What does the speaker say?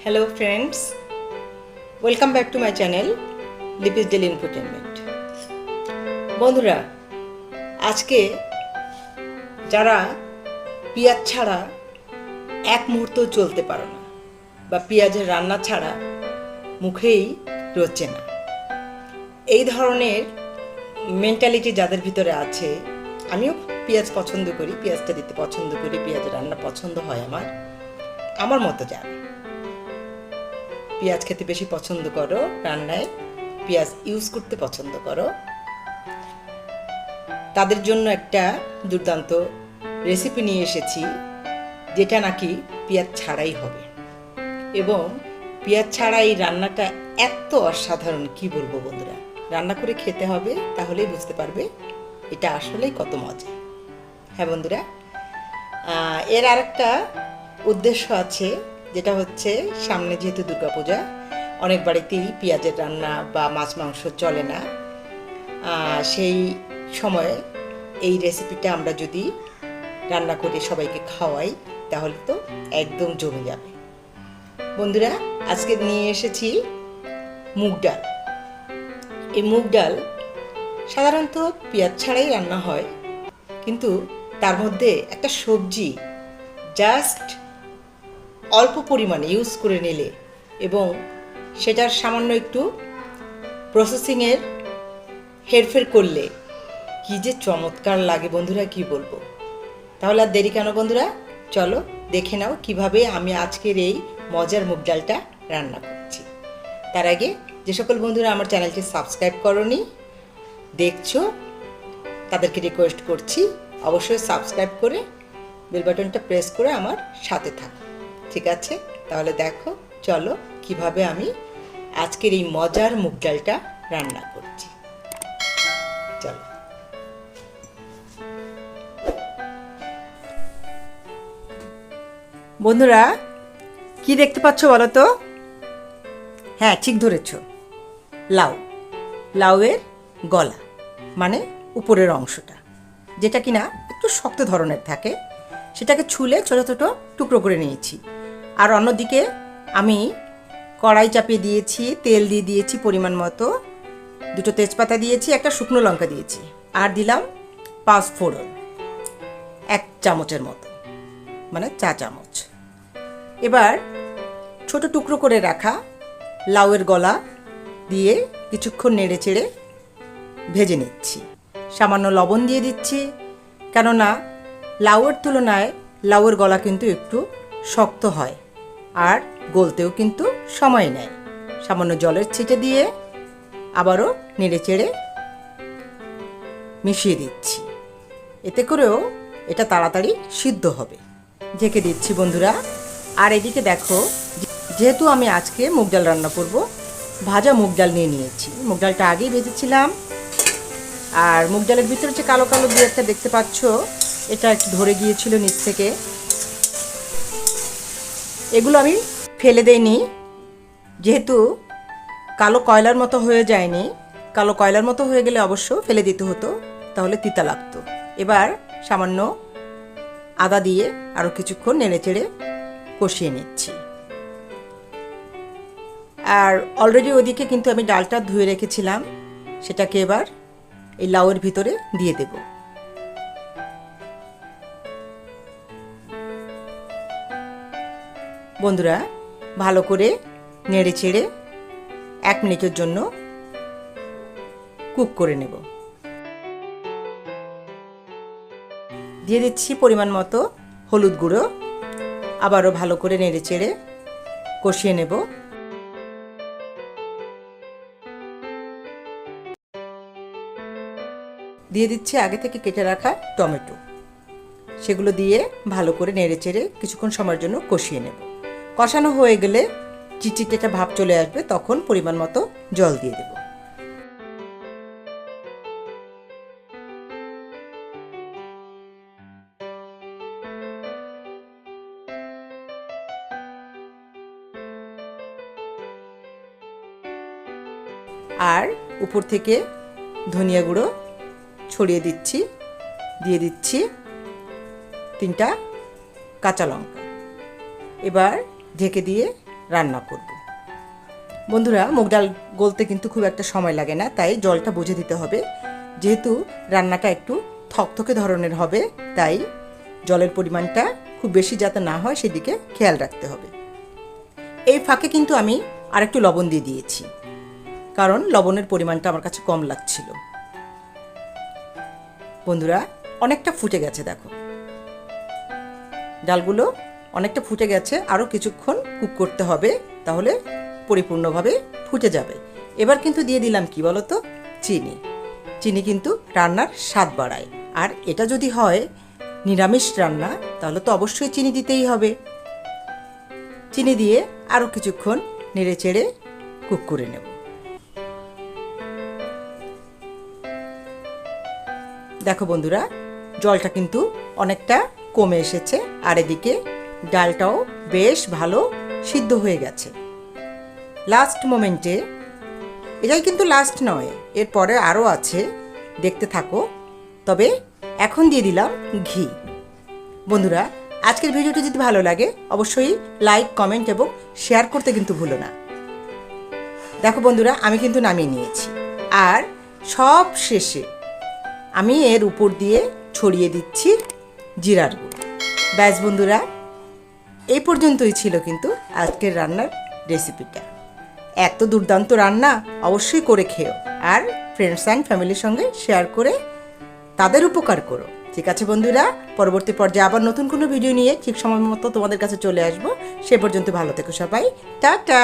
Hello friends, welcome back to my channel Lipi's daily entertainment. বন্ধুরা, আজকে যারা পেঁয়াজ ছাড়া এক মুহূর্ত চলতে পারো না বা পেঁয়াজের রান্না ছাড়া মুখেই রোচে না, এই ধরনের মেন্টালিটি যাদের ভিতরে আছে, আমিও পেঁয়াজ পছন্দ করি, পেঁয়াজটা দিতে পছন্দ করি, পেঁয়াজের রান্না পছন্দ হয় আমার মতো যারা পেঁয়াজ খেতে বেশি পছন্দ করো, রান্নায় পেঁয়াজ ইউজ করতে পছন্দ করো, তাদের জন্য একটা দুর্দান্ত রেসিপি নিয়ে এসেছি, যেটা নাকি পেঁয়াজ ছাড়াই হবে। এবং পেঁয়াজ ছাড়া এই রান্নাটা এত অসাধারণ, কি বলবো বন্ধুরা, রান্না করে খেতে হবে, তাহলেই বুঝতে পারবে এটা আসলেই কত মজা। হ্যাঁ বন্ধুরা, এর আরেকটা উদ্দেশ্য আছে, যেটা হচ্ছে সামনে যেহেতু দুর্গাপূজা, অনেক বাড়িতেই পেঁয়াজের রান্না বা মাছ মাংস চলে না, সেই সময়ে এই রেসিপিটা আমরা যদি রান্না করে সবাইকে খাওয়াই তাহলে তো একদম জমে যাবে। বন্ধুরা, আজকে নিয়ে এসেছি মুগ ডাল। এই মুগ ডাল সাধারণত পেঁয়াজ ছাড়াই রান্না হয়, কিন্তু তার মধ্যে একটা সবজি জাস্ট অল্প পরিমাণে ইউজ করে নিলে এবং সেটার সামান্য একটু প্রসেসিংয়ের হেরফের করলে কি যে চমৎকার লাগে বন্ধুরা, কি বলবো। তাহলে আর দেরি কেন বন্ধুরা, চলো দেখে নাও কিভাবে আমি আজকের এই মজার মুগ ডালটা রান্না করছি। তার আগে যে সকল বন্ধুরা আমার চ্যানেলটি সাবস্ক্রাইব করোনি, দেখছো, তাদেরকে রিকোয়েস্ট করছি অবশ্যই সাবস্ক্রাইব করে বেল বাটনটা প্রেস করে আমার সাথে থাকো, ঠিক আছে? তাহলে দেখো, চলো কিভাবে আমি আজকের এই মজার মুগ ডালটা রান্না করছি। চলো বন্ধুরা, কি দেখতে পাচ্ছ বলো তো? হ্যাঁ, ঠিক ধরেছ, লাউয়ের গলা, মানে উপরের অংশটা, যেটা কিনা একটু শক্ত ধরনের থাকে, সেটাকে ছুলে ছোটো ছোটো টুকরো করে নিয়েছি। আর অন্যদিকে আমি কড়াই চাপিয়ে দিয়েছি, তেল দিয়ে দিয়েছি পরিমাণ মতো, দুটো তেজপাতা দিয়েছি, একটা শুকনো লঙ্কা দিয়েছি, আর দিলাম 5 ফোড়ন, 1 চামচের মতো, মানে চা চামচ। এবার ছোট টুকরো করে রাখা লাউয়ের গলা দিয়ে কিছুক্ষণ নেড়ে চেড়ে ভেজে নিচ্ছি। সামান্য লবণ দিয়ে দিচ্ছি, কেননা লাউয়ের তুলনায় লাউয়ের গলা কিন্তু একটু শক্ত হয় আর গলতেও কিন্তু সময় নেয়। সামান্য জলের ছিটে দিয়ে আবারও নেড়ে চেড়ে মিশিয়ে দিচ্ছি, এতে করেও এটা তাড়াতাড়ি সিদ্ধ হবে। ঢেকে দিচ্ছি বন্ধুরা। আর এদিকে দেখো, যেহেতু আমি আজকে মুগ ডাল রান্না করব, ভাজা মুগ ডাল নিয়ে নিয়েছি। মুগ ডালটা আগেই ভেজেছিলাম, আর মুগ ডালের ভিতরে যে কালো কালো দু একটা দেখতে পাচ্ছ, এটা একটু ধরে গিয়েছিল নিচ থেকে, এগুলো আমি ফেলে দেইনি, যেহেতু কালো কয়লার মতো হয়ে যায়নি। কালো কয়লার মতো হয়ে গেলে অবশ্য ফেলে দিতে হতো, তাহলে তিতা লাগতো। এবার সামান্য আদা দিয়ে আরও কিছুক্ষণ নেড়ে চেড়ে কষিয়ে নিচ্ছি। আর অলরেডি ওদিকে কিন্তু আমি ডালটা ধুয়ে রেখেছিলাম, সেটাকে এবার এই লাউয়ের ভিতরে দিয়ে দেব। বন্ধুরা, ভালো করে নেড়ে চেড়ে 1 মিনিটের জন্য কুক করে নেব। দিয়ে দিচ্ছি পরিমাণ মতো হলুদ গুঁড়ো, আবারও ভালো করে নেড়ে চেড়ে কষিয়ে নেব। দিয়ে দিচ্ছি আগে থেকে কেটে রাখা টমেটো, সেগুলো দিয়ে ভালো করে নেড়ে চেড়ে কিছুক্ষণ সময়ের জন্য কষিয়ে নেব। কষানো হয়ে গেলে চিটচিটে ভাব চলে আসবে, তখন পরিমাণ মতো জল দিয়ে দেব। আর উপর থেকে ধনিয়া গুঁড়ো ছড়িয়ে দিচ্ছি, দিয়ে দিচ্ছি 3টা কাঁচা লঙ্কা। এবার ঢেকে দিয়ে রান্না করব। বন্ধুরা, মুগ ডাল গলতে কিন্তু খুব একটা সময় লাগে না, তাই জলটা বুঝে দিতে হবে। যেহেতু রান্নাটা একটু থকথকে ধরনের হবে, তাই জলের পরিমাণটা খুব বেশি যাতে না হয় সেদিকে খেয়াল রাখতে হবে। এই ফাঁকে কিন্তু আমি আরেকটু লবণ দিয়ে দিয়েছি, কারণ লবণের পরিমাণটা আমার কাছে কম লাগছিল। বন্ধুরা, অনেকটা ফুটে গেছে, দেখো ডালগুলো অনেকটা ফুটে গেছে। আরও কিছুক্ষণ কুক করতে হবে, তাহলে পরিপূর্ণভাবে ফুটে যাবে। এবার কিন্তু দিয়ে দিলাম কি বলতো, চিনি। চিনি কিন্তু রান্নার স্বাদ বাড়ায়, আর এটা যদি হয় নিরামিষ রান্না তাহলে তো অবশ্যই চিনি দিতেই হবে। চিনি দিয়ে আরও কিছুক্ষণ নেড়ে চেড়ে কুক করে নেব। দেখো বন্ধুরা, জলটা কিন্তু অনেকটা কমে এসেছে, আর এদিকে ডালটাও বেশ ভালো সিদ্ধ হয়ে গেছে। লাস্ট মোমেন্টে, এটাই কিন্তু লাস্ট নয়, এরপরে আরও আছে, দেখতে থাকো। তবে এখন দিয়ে দিলাম ঘি। বন্ধুরা, আজকের ভিডিওটি যদি ভালো লাগে অবশ্যই লাইক, কমেন্ট এবং শেয়ার করতে কিন্তু ভুলো না। দেখো বন্ধুরা, আমি কিন্তু নামিয়ে নিয়েছি, আর সব শেষে আমি এর উপর দিয়ে ছড়িয়ে দিচ্ছি জিরার গুঁড়ো। ব্যাস বন্ধুরা, এই পর্যন্তই ছিল কিন্তু আজকের রান্নার রেসিপিটা। এত দুর্দান্ত রান্না অবশ্যই করে খেও, আর ফ্রেন্ডস অ্যান্ড ফ্যামিলির সঙ্গে শেয়ার করে তাদের উপকার করো। ঠিক আছে বন্ধুরা, পরবর্তী পর্যায়ে আবার নতুন কোনো ভিডিও নিয়ে ঠিক সময় মতো তোমাদের কাছে চলে আসবো। সে পর্যন্ত ভালো থেকো সবাই, টাটা।